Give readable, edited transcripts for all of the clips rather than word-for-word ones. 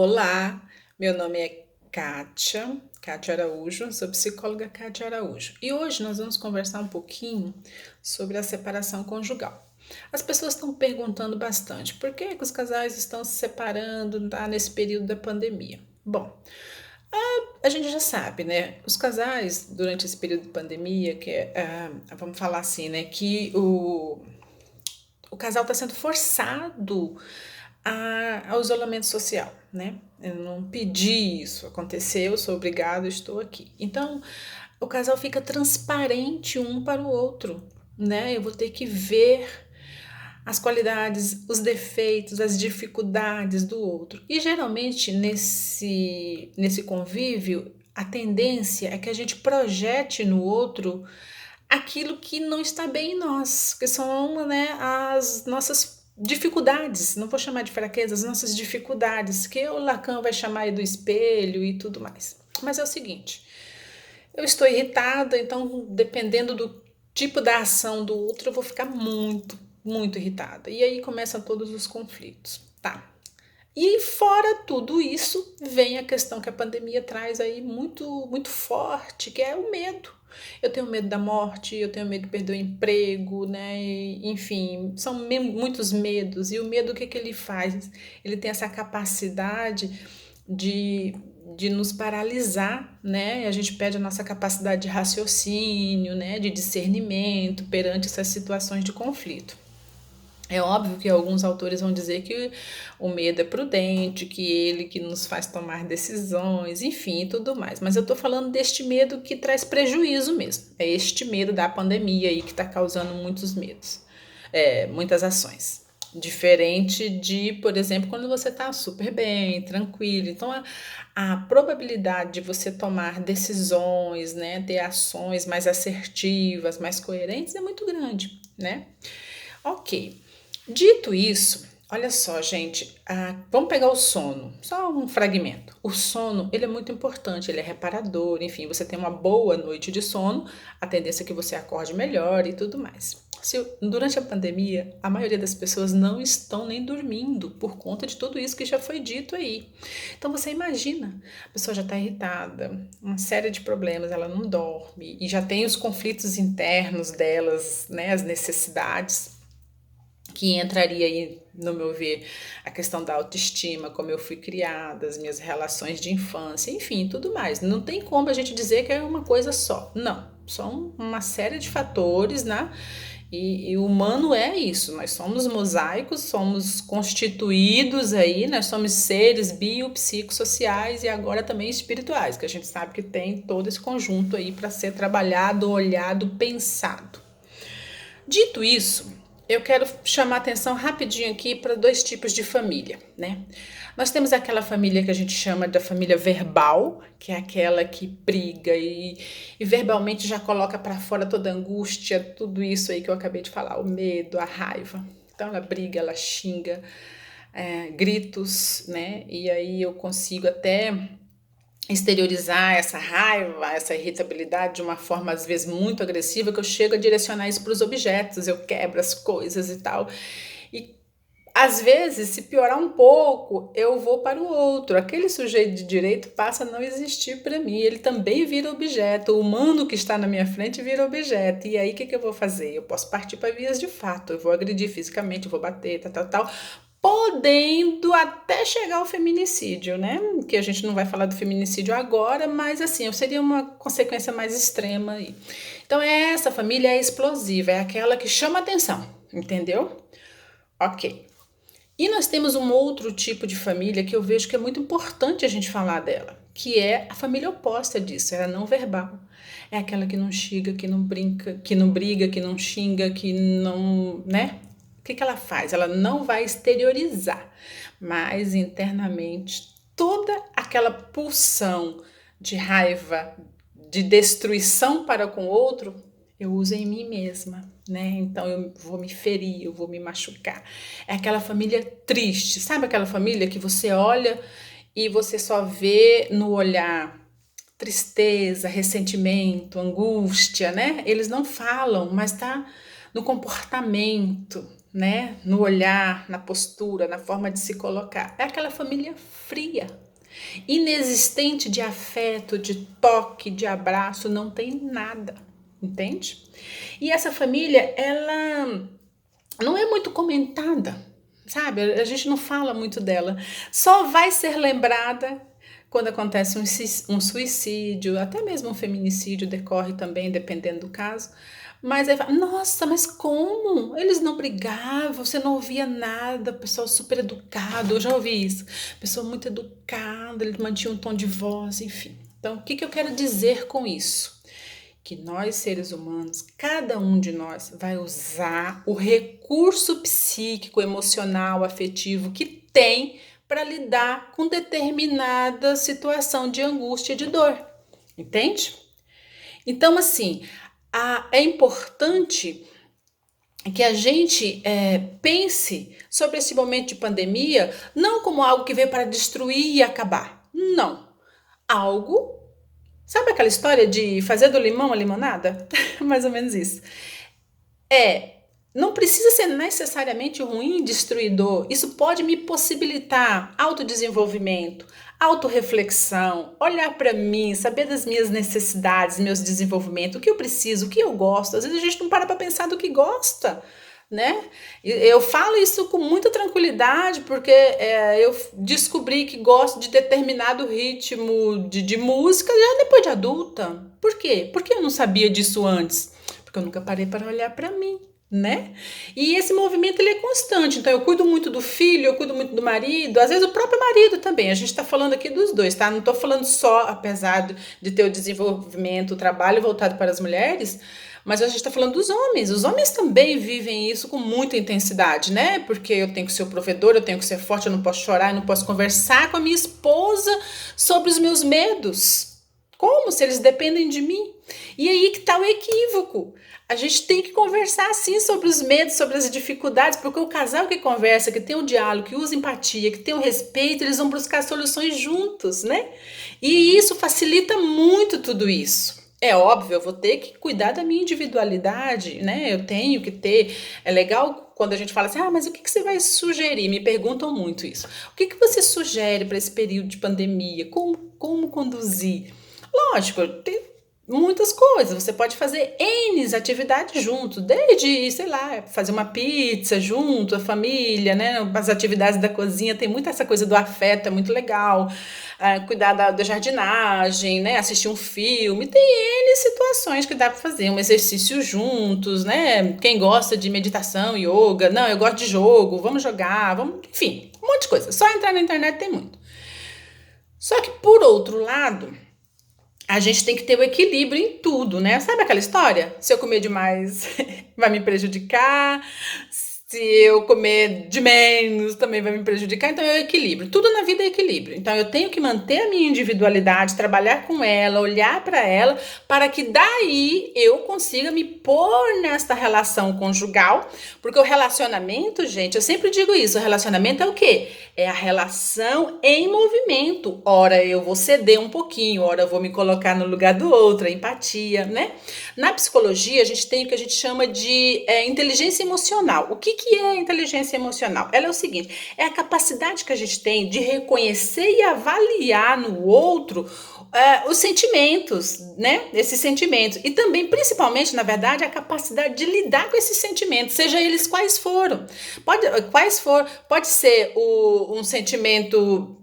Olá, meu nome é Kátia Araújo, sou psicóloga Kátia Araújo. E hoje nós vamos conversar um pouquinho sobre a separação conjugal. As pessoas estão perguntando bastante por que os casais estão se separando nesse período da pandemia. Bom, a gente já sabe, né? Os casais, durante esse período de pandemia, vamos falar assim, né? Que o casal está sendo forçado ao isolamento social, né? Eu não pedi isso, aconteceu, sou obrigado, estou aqui. Então, o casal fica transparente um para o outro, né? Eu vou ter que ver as qualidades, os defeitos, as dificuldades do outro. E geralmente nesse convívio, a tendência é que a gente projete no outro aquilo que não está bem em nós, que são, né, as nossas dificuldades, não vou chamar de fraquezas, as nossas dificuldades, que o Lacan vai chamar aí do espelho e tudo mais. Mas é o seguinte, eu estou irritada, então dependendo do tipo da ação do outro, eu vou ficar muito irritada. E aí começam todos os conflitos, tá? E fora tudo isso, vem a questão que a pandemia traz aí muito forte, que é o medo. Eu tenho medo da morte, eu tenho medo de perder o emprego, né? Enfim, são muitos medos. E o medo, o que ele faz? Ele tem essa capacidade de, de nos paralisar, né? A gente perde a nossa capacidade de raciocínio, né? De discernimento perante essas situações de conflito. É óbvio que alguns autores vão dizer que o medo é prudente, que ele que nos faz tomar decisões, enfim, e tudo mais. Mas eu estou falando deste medo que traz prejuízo mesmo. É este medo da pandemia aí que está causando muitos medos, muitas ações. Diferente de, por exemplo, quando você está super bem, tranquilo. Então, a probabilidade de você tomar decisões, né, ter ações mais assertivas, mais coerentes é muito grande, né? Ok. Dito isso, olha só, gente, vamos pegar o sono, só um fragmento. O sono, ele é muito importante, ele é reparador, enfim, você tem uma boa noite de sono, a tendência é que você acorde melhor e tudo mais. Durante a pandemia, a maioria das pessoas não estão nem dormindo por conta de tudo isso que já foi dito aí. Então você imagina, a pessoa já está irritada, uma série de problemas, ela não dorme e já tem os conflitos internos delas, né, as necessidades que entraria aí, no meu ver, a questão da autoestima, como eu fui criada, as minhas relações de infância, enfim, tudo mais. Não tem como a gente dizer que é uma coisa só. Não, são uma série de fatores, né? E o humano é isso, nós somos mosaicos, somos constituídos aí, nós somos seres biopsicossociais e agora também espirituais, que a gente sabe que tem todo esse conjunto aí para ser trabalhado, olhado, pensado. Dito isso, eu quero chamar atenção rapidinho aqui para dois tipos de família, né? Nós temos aquela família que a gente chama da família verbal, que é aquela que briga e verbalmente já coloca para fora toda a angústia, tudo isso aí que eu acabei de falar, o medo, a raiva. Então ela briga, ela xinga, gritos, né? E aí eu consigo até exteriorizar essa raiva, essa irritabilidade de uma forma às vezes muito agressiva, que eu chego a direcionar isso para os objetos, eu quebro as coisas e tal. E às vezes, se piorar um pouco, eu vou para o outro. Aquele sujeito de direito passa a não existir para mim. Ele também vira objeto. O humano que está na minha frente vira objeto. E aí, o que eu vou fazer? Eu posso partir para vias de fato. Eu vou agredir fisicamente, eu vou bater, tal, podendo até chegar ao feminicídio, né? Que a gente não vai falar do feminicídio agora, mas assim, seria uma consequência mais extrema aí. Então, essa família é explosiva, é aquela que chama atenção, entendeu? Ok. E nós temos um outro tipo de família que eu vejo que é muito importante a gente falar dela, que é a família oposta disso, é a não verbal. É aquela que não xinga, que não brinca, que não briga, que não xinga, que não, né? O que ela faz? Ela não vai exteriorizar, mas internamente toda aquela pulsão de raiva, de destruição para com o outro, eu uso em mim mesma, né? Então eu vou me ferir, eu vou me machucar. É aquela família triste, sabe aquela família que você olha e você só vê no olhar tristeza, ressentimento, angústia, né? Eles não falam, mas tá no comportamento. né? No olhar, na postura, na forma de se colocar. É aquela família fria, inexistente de afeto, de toque, de abraço, não tem nada, entende? E essa família, ela não é muito comentada, sabe? A gente não fala muito dela. Só vai ser lembrada quando acontece um suicídio, até mesmo um feminicídio decorre também, dependendo do caso. Mas aí fala, nossa, mas como? Eles não brigavam, você não ouvia nada, pessoal super educado, eu já ouvi isso. Pessoa muito educada, ele mantinha um tom de voz, enfim. Então, o que que eu quero dizer com isso? Que nós, seres humanos, cada um de nós vai usar o recurso psíquico, emocional, afetivo que tem para lidar com determinada situação de angústia e de dor. Entende? Então, assim, é importante que a gente pense sobre esse momento de pandemia não como algo que veio para destruir e acabar. Não. Algo. Sabe aquela história de fazer do limão a limonada? Mais ou menos isso. Não precisa ser necessariamente ruim, destruidor. Isso pode me possibilitar autodesenvolvimento, autorreflexão, olhar para mim, saber das minhas necessidades, meus desenvolvimentos, o que eu preciso, o que eu gosto. Às vezes a gente não para pensar do que gosta, né? Eu falo isso com muita tranquilidade porque eu descobri que gosto de determinado ritmo de música já depois de adulta. Por quê? Porque eu não sabia disso antes. Porque eu nunca parei para olhar para mim, né? E esse movimento ele é constante. Então eu cuido muito do filho, eu cuido muito do marido, às vezes o próprio marido também. A gente está falando aqui dos dois, tá? Não estou falando só, apesar de ter o desenvolvimento, o trabalho voltado para as mulheres, mas a gente está falando dos homens. Os homens também vivem isso com muita intensidade, né? Porque eu tenho que ser o provedor, eu tenho que ser forte, eu não posso chorar, eu não posso conversar com a minha esposa sobre os meus medos. Como? Se eles dependem de mim. E aí que está o equívoco. A gente tem que conversar sim sobre os medos, sobre as dificuldades, porque o casal que conversa, que tem um diálogo, que usa empatia, que tem o respeito, eles vão buscar soluções juntos, né? E isso facilita muito tudo isso. É óbvio, eu vou ter que cuidar da minha individualidade, né? Eu tenho que ter. É legal quando a gente fala assim, mas o que você vai sugerir? Me perguntam muito isso. O que você sugere para esse período de pandemia? Como conduzir? Lógico, tem muitas coisas. Você pode fazer N atividades junto, desde, sei lá, fazer uma pizza junto, a família, né? As atividades da cozinha, tem muito essa coisa do afeto, é muito legal. Cuidar da jardinagem, né? Assistir um filme, tem N situações que dá para fazer, um exercício juntos, né? Quem gosta de meditação, yoga, não, eu gosto de jogo, vamos jogar, vamos, enfim, um monte de coisa. Só entrar na internet tem muito. Só que, por outro lado, a gente tem que ter o equilíbrio em tudo, né? Sabe aquela história? Se eu comer demais, vai me prejudicar. Se eu comer de menos, também vai me prejudicar. Então, é o equilíbrio. Tudo na vida é equilíbrio. Então, eu tenho que manter a minha individualidade, trabalhar com ela, olhar para ela, para que daí eu consiga me pôr nesta relação conjugal. Porque o relacionamento, gente, eu sempre digo isso, o relacionamento é o quê? É a relação em movimento. Ora eu vou ceder um pouquinho, ora eu vou me colocar no lugar do outro, a empatia, né? Na psicologia, a gente tem o que a gente chama de inteligência emocional. O que é inteligência emocional? Ela é o seguinte, é a capacidade que a gente tem de reconhecer e avaliar no outro os sentimentos, né? Esses sentimentos. E também, principalmente, na verdade, a capacidade de lidar com esses sentimentos, seja eles quais foram. Pode ser um sentimento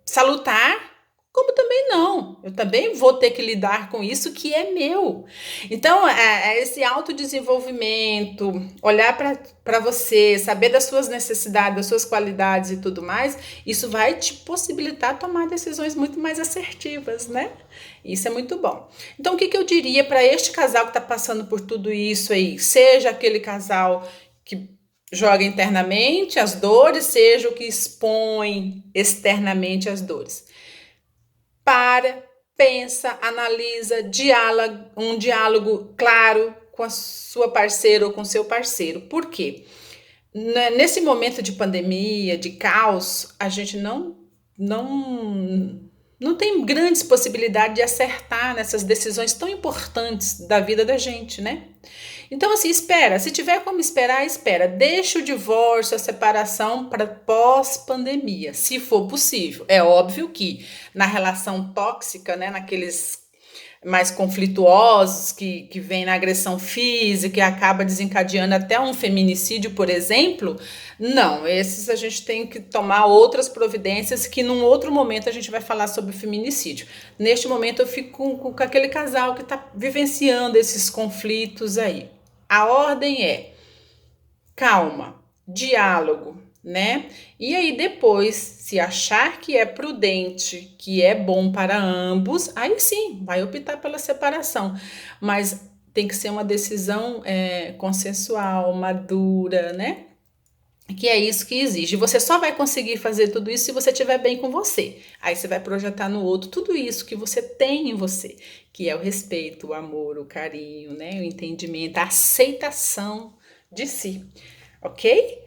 salutar, como também não. Eu também vou ter que lidar com isso que é meu. Então, esse autodesenvolvimento, olhar para você, saber das suas necessidades, das suas qualidades e tudo mais, isso vai te possibilitar tomar decisões muito mais assertivas, né? Isso é muito bom. Então, o que eu diria para este casal que está passando por tudo isso aí? Seja aquele casal que joga internamente as dores, seja o que expõe externamente as dores. Pensa, analisa, um diálogo claro com a sua parceira ou com seu parceiro. Por quê? Nesse momento de pandemia, de caos, a gente não tem grandes possibilidades de acertar nessas decisões tão importantes da vida da gente, né? Então, assim, espera. Se tiver como esperar, espera. Deixa o divórcio, a separação para pós-pandemia, se for possível. É óbvio que na relação tóxica, né, naqueles mais conflituosos, que vem na agressão física e acaba desencadeando até um feminicídio, por exemplo, não, esses a gente tem que tomar outras providências que num outro momento a gente vai falar sobre o feminicídio. Neste momento eu fico com aquele casal que está vivenciando esses conflitos aí. A ordem é calma, diálogo, né? E aí depois, se achar que é prudente, que é bom para ambos, aí sim, vai optar pela separação. Mas tem que ser uma decisão consensual, madura, né? Que é isso que exige. Você só vai conseguir fazer tudo isso se você estiver bem com você. Aí você vai projetar no outro tudo isso que você tem em você, que é o respeito, o amor, o carinho, né? O entendimento, a aceitação de si. Ok?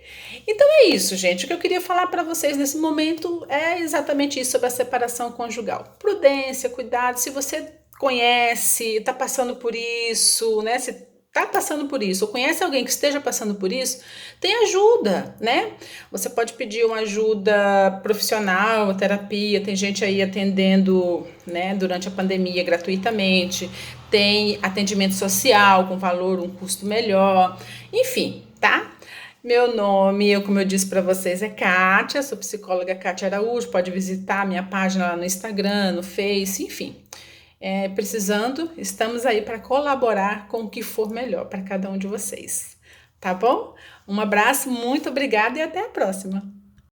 Então é isso, gente. O que eu queria falar para vocês nesse momento é exatamente isso sobre a separação conjugal. Prudência, cuidado. Se você conhece, está passando por isso, né? Se está passando por isso, ou conhece alguém que esteja passando por isso, tem ajuda, né? Você pode pedir uma ajuda profissional, terapia. Tem gente aí atendendo, né, durante a pandemia gratuitamente. Tem atendimento social com valor, um custo melhor. Enfim, tá? Meu nome, como eu disse para vocês, é Kátia, sou psicóloga Kátia Araújo. Pode visitar minha página lá no Instagram, no Face, enfim. Precisando, estamos aí para colaborar com o que for melhor para cada um de vocês. Tá bom? Um abraço, muito obrigada e até a próxima.